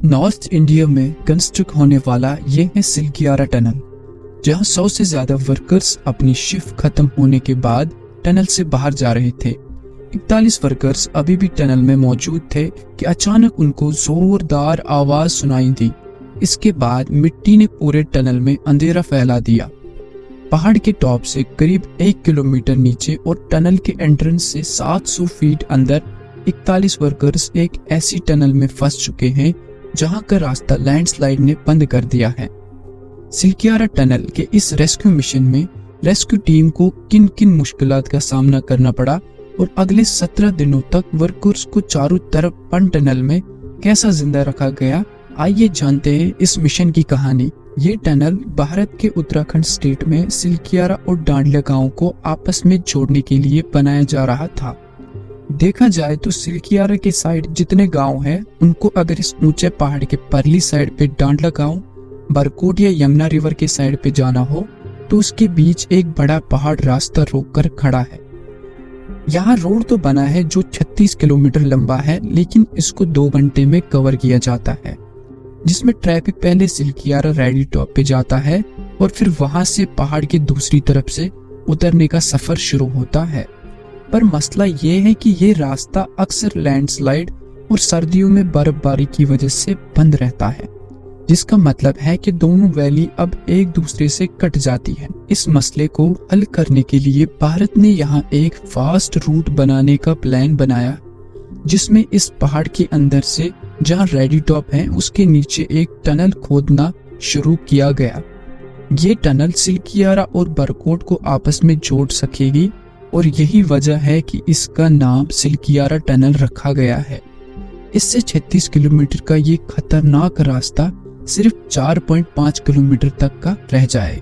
North India में construct होने वाला ये है सिलकियारा टनल, जहां 100 से ज्यादा वर्कर्स अपनी शिफ्ट खत्म होने के बाद टनल से बाहर जा रहे थे। 41 वर्कर्स अभी भी टनल में मौजूद थे कि अचानक उनको जोरदार आवाज सुनाई दी। इसके बाद मिट्टी ने पूरे टनल में अंधेरा फैला दिया। पहाड़ के टॉप से करीब 1 किलोमीटर नीचे और टनल के एंट्रेंस से 700 फीट अंदर 41 वर्कर्स एक ऐसी टनल में फंस चुके हैं जहां का रास्ता लैंडस्लाइड ने बंद कर दिया है। सिलकियारा टनल के इस रेस्क्यू मिशन में रेस्क्यू टीम को किन किन मुश्किलात का सामना करना पड़ा और अगले 17 दिनों तक वर्कर्स को चारों तरफ बंद टनल में कैसा जिंदा रखा गया, आइए जानते हैं इस मिशन की कहानी। ये टनल भारत के उत्तराखंड स्टेट में सिलकियारा और डांडिया गांव को आपस में जोड़ने के लिए बनाया जा रहा था। देखा जाए तो सिलकियारा के साइड जितने गांव हैं, उनको अगर इस ऊंचे पहाड़ के परली साइड पे डांडला गांव, बरकोट या यमुना रिवर के साइड पे जाना हो तो उसके बीच एक बड़ा पहाड़ रास्ता रोककर खड़ा है। यहाँ रोड तो बना है जो 36 किलोमीटर लंबा है, लेकिन इसको 2 घंटे में कवर किया जाता है, जिसमें ट्रैफिक पहले सिलकियारा रेडी टॉप पे जाता है और फिर वहां से पहाड़ की दूसरी तरफ से उतरने का सफर शुरू होता है। पर मसला ये है कि ये रास्ता अक्सर लैंडस्लाइड और सर्दियों में बर्फबारी की वजह से बंद रहता है, जिसका मतलब है कि दोनों वैली अब एक दूसरे से कट जाती है। इस मसले को हल करने के लिए भारत ने यहाँ एक फास्ट रूट बनाने का प्लान बनाया, जिसमें इस पहाड़ के अंदर से जहाँ रेडी टॉप है उसके नीचे एक टनल खोदना शुरू किया गया। ये टनल सिलकियारा और बरकोट को आपस में जोड़ सकेगी और यही वजह है कि इसका नाम सिलकियारा टनल रखा गया है। इससे 36 किलोमीटर का ये खतरनाक रास्ता सिर्फ 4.5 किलोमीटर तक का रह जाए।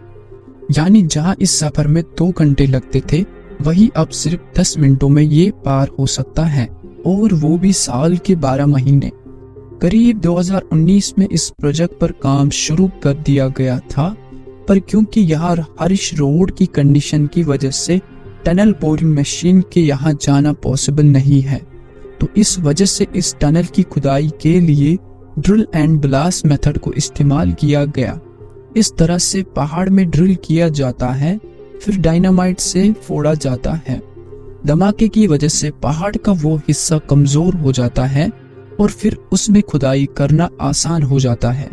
यानी जहां इस सफर में 2 घंटे लगते थे, वही अब सिर्फ 10 मिनटों में ये पार हो सकता है, और वो भी साल के 12 महीने। करीब 2019 में इस प्रोजेक्ट पर काम शुरू कर दिया गया था, पर क्योंकि यहाँ हारिश रोड की कंडीशन की वजह से टनल बोरिंग मशीन के यहाँ जाना पॉसिबल नहीं है, तो इस वजह से इस टनल की खुदाई के लिए ड्रिल एंड ब्लास्ट मेथड को इस्तेमाल किया गया। इस तरह से पहाड़ में ड्रिल किया जाता है, फिर डायनामाइट से फोड़ा जाता है। धमाके की वजह से पहाड़ का वो हिस्सा कमजोर हो जाता है और फिर उसमें खुदाई करना आसान हो जाता है।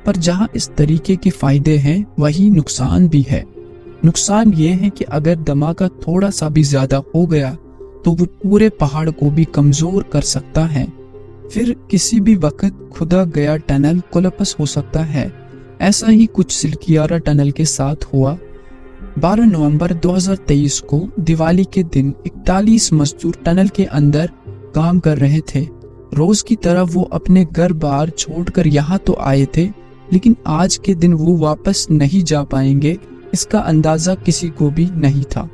पर जहां इस तरीके के फायदे हैं, वही नुकसान भी है। नुकसान ये है कि अगर धमाका थोड़ा सा भी ज्यादा हो गया तो वो पूरे पहाड़ को भी कमजोर कर सकता है। फिर किसी भी वक्त खुदा गया टनल कोलैप्स हो सकता है। ऐसा ही कुछ सिलकियारा टनल के साथ हुआ। 12 नवंबर 2023 को दिवाली के दिन 41 मजदूर टनल के अंदर काम कर रहे थे। रोज की तरह वो अपने घर बार छोड़कर यहाँ तो आए थे, लेकिन आज के दिन वो वापस नहीं जा पाएंगे, इसका अंदाजा किसी को भी नहीं था।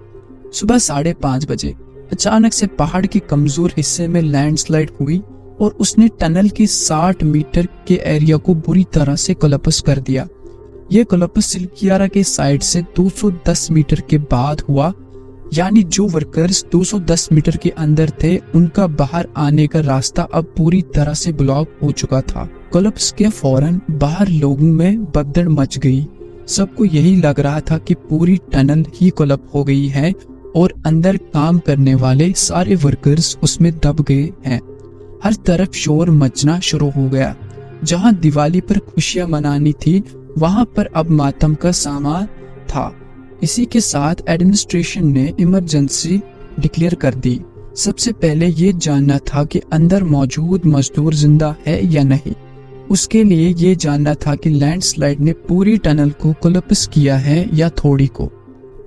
सुबह 5:30 बजे अचानक से पहाड़ के कमजोर हिस्से में लैंडस्लाइड हुई और उसने टनल के 60 मीटर के एरिया को बुरी तरह से कोलैप्स कर दिया। यह कोलैप्स सिलकियारा के साइड से 210 मीटर के बाद हुआ, यानी जो वर्कर्स 210 मीटर के अंदर थे, उनका बाहर आने का रास्ता अब पूरी तरह से ब्लॉक हो चुका था। कोलैप्स के फौरन बाहर लोगों में भगदड़ मच गई। सबको यही लग रहा था कि पूरी टनल ही कोलैप्स हो गई है और अंदर काम करने वाले सारे वर्कर्स उसमें दब गए हैं। हर तरफ शोर मचना शुरू हो गया। जहां दिवाली पर खुशियां मनानी थी, वहां पर अब मातम का सामान था। इसी के साथ एडमिनिस्ट्रेशन ने इमरजेंसी डिक्लेयर कर दी। सबसे पहले ये जानना था कि अंदर मौजूद मजदूर जिंदा है या नहीं। उसके लिए ये जानना था कि लैंडस्लाइड ने पूरी टनल को कोलैप्स किया है या थोड़ी को।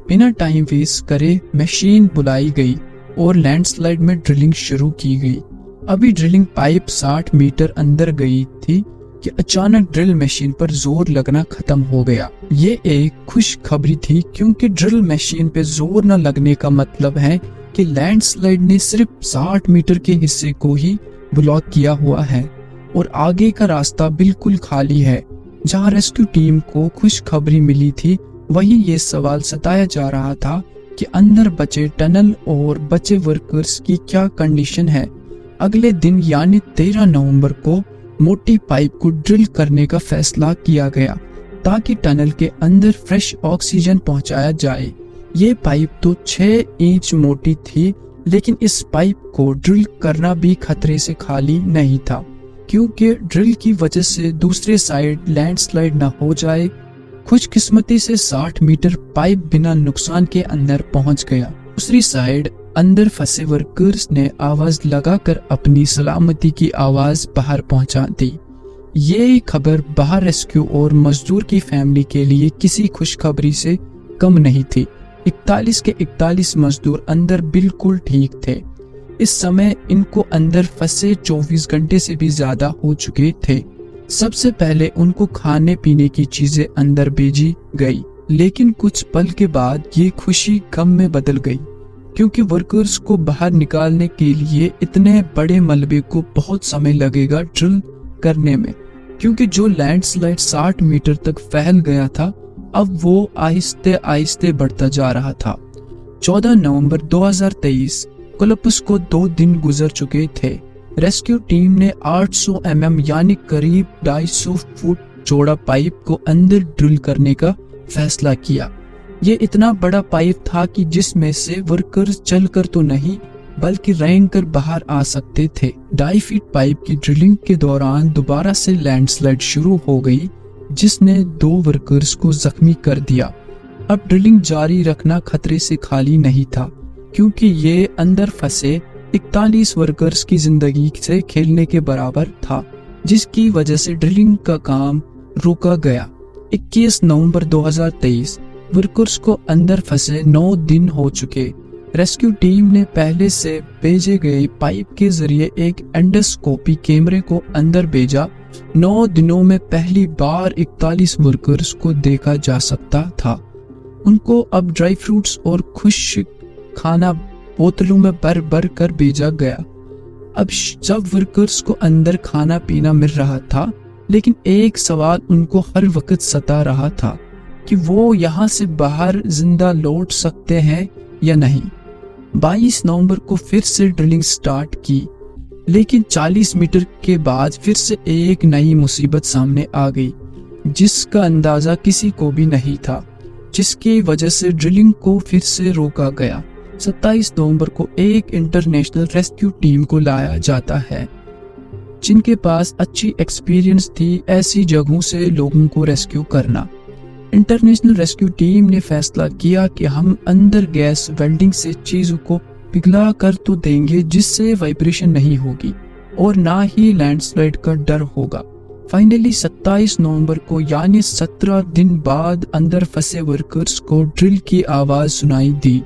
बिना टाइम वेस्ट करे मशीन बुलाई गई और लैंडस्लाइड में ड्रिलिंग शुरू की गई। अभी ड्रिलिंग पाइप 60 मीटर अंदर गई थी कि अचानक ड्रिल मशीन पर जोर लगना खत्म हो गया। ये एक खुशखबरी थी, क्योंकि ड्रिल मशीन पे जोर न लगने का मतलब है कि लैंडस्लाइड ने सिर्फ 60 मीटर के हिस्से को ही ब्लॉक किया हुआ है और आगे का रास्ता बिल्कुल खाली है। जहां रेस्क्यू टीम को खुशखबरी मिली थी, वहीं ये सवाल सताया जा रहा था कि अंदर बचे टनल और बचे वर्कर्स की क्या कंडीशन है। अगले दिन यानी 13 नवंबर को मोटी पाइप को ड्रिल करने का फैसला किया गया ताकि टनल के अंदर फ्रेश ऑक्सीजन पहुंचाया जाए। ये पाइप तो 6 इंच मोटी थी, लेकिन इस पाइप को ड्रिल करना भी खतरे से खाली नहीं था, क्योंकि ड्रिल की वजह से दूसरे साइड लैंडस्लाइड न हो जाए। खुशकिस्मती से 60 मीटर पाइप बिना नुकसान के अंदर पहुंच गया। दूसरी साइड अंदर फंसे वर्कर्स ने आवाज लगाकर अपनी सलामती की आवाज बाहर पहुंचा दी। ये खबर बाहर रेस्क्यू और मजदूर की फैमिली के लिए किसी खुशखबरी से कम नहीं थी। 41 के 41 मजदूर अंदर बिल्कुल ठीक थे। इस समय इनको अंदर फंसे 24 घंटे से भी ज्यादा हो चुके थे। सबसे पहले उनको खाने पीने की चीजें अंदर भेजी गई, लेकिन कुछ पल के बाद ये खुशी गम में बदल गई, क्योंकि वर्कर्स को बाहर निकालने के लिए इतने बड़े मलबे को बहुत समय लगेगा ड्रिल करने में, क्योंकि जो लैंडस्लाइड 60 मीटर तक फैल गया था, अब वो आहिस्ते आहिस्ते बढ़ता जा रहा था। 14 नवंबर 2023 कोलंबस को 2 दिन गुजर चुके थे। रेस्क्यू टीम ने 800 mm यानी करीब 250 फुट चौड़ा पाइप को अंदर ड्रिल करने का फैसला किया। ये इतना बड़ा पाइप था कि जिसमें से वर्कर्स चलकर तो नहीं बल्कि रेंगकर बाहर आ सकते थे। 2.5 फीट पाइप की ड्रिलिंग के दौरान दोबारा से लैंडस्लाइड शुरू हो गई, जिसने 2 वर्कर्स को जख्मी कर दिया। अब ड्रिलिंग जारी रखना खतरे से खाली नहीं था, क्योंकि ये अंदर फंसे 41 वर्कर्स की जिंदगी से खेलने के बराबर था, जिसकी वजह से ड्रिलिंग का काम रोका गया। 21 नवंबर 2023 वर्कर्स को अंदर फंसे 9 दिन हो चुके। रेस्क्यू टीम ने पहले से भेजे गए पाइप के जरिए एक एंडोस्कोपी कैमरे को अंदर भेजा। 9 दिनों में पहली बार 41 वर्कर्स को देखा जा सकता था। उनको अब ड्राई फ्रूट्स और खुश्क खाना बोतलों में भर भर कर भेजा गया। अब जब वर्कर्स को अंदर खाना पीना मिल रहा था, लेकिन एक सवाल उनको हर वक्त सता रहा था कि वो यहाँ से बाहर जिंदा लौट सकते हैं या नहीं। 22 नवंबर को फिर से ड्रिलिंग स्टार्ट की, लेकिन 40 मीटर के बाद फिर से एक नई मुसीबत सामने आ गई, जिसका अंदाजा किसी को भी नहीं था, जिसकी वजह से ड्रिलिंग को फिर से रोका गया। 27 नवंबर को एक इंटरनेशनल रेस्क्यू टीम को लाया जाता है, जिनके पास अच्छी एक्सपीरियंस थी ऐसी जगहों से लोगों को रेस्क्यू करना। इंटरनेशनल रेस्क्यू टीम ने फैसला किया कि हम अंदर गैस वेल्डिंग से चीजों को पिघला कर तो देंगे, जिससे वाइब्रेशन नहीं होगी और ना ही लैंडस्लाइड का डर होगा। फाइनली 27 नवंबर को यानी 17 दिन बाद अंदर फंसे वर्कर्स को ड्रिल की आवाज सुनाई दी।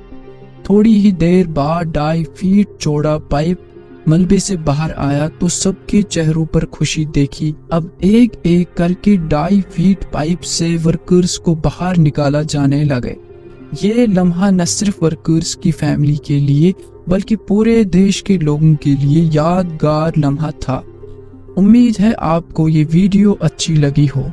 थोड़ी ही देर बाद 2.5 फीट चौड़ा पाइप मलबे से बाहर आया तो सबके चेहरों पर खुशी देखी। अब एक एक करके 2.5 फीट पाइप से वर्कर्स को बाहर निकाला जाने लगे। ये लम्हा न सिर्फ वर्कर्स की फैमिली के लिए बल्कि पूरे देश के लोगों के लिए यादगार लम्हा था। उम्मीद है आपको ये वीडियो अच्छी लगी हो।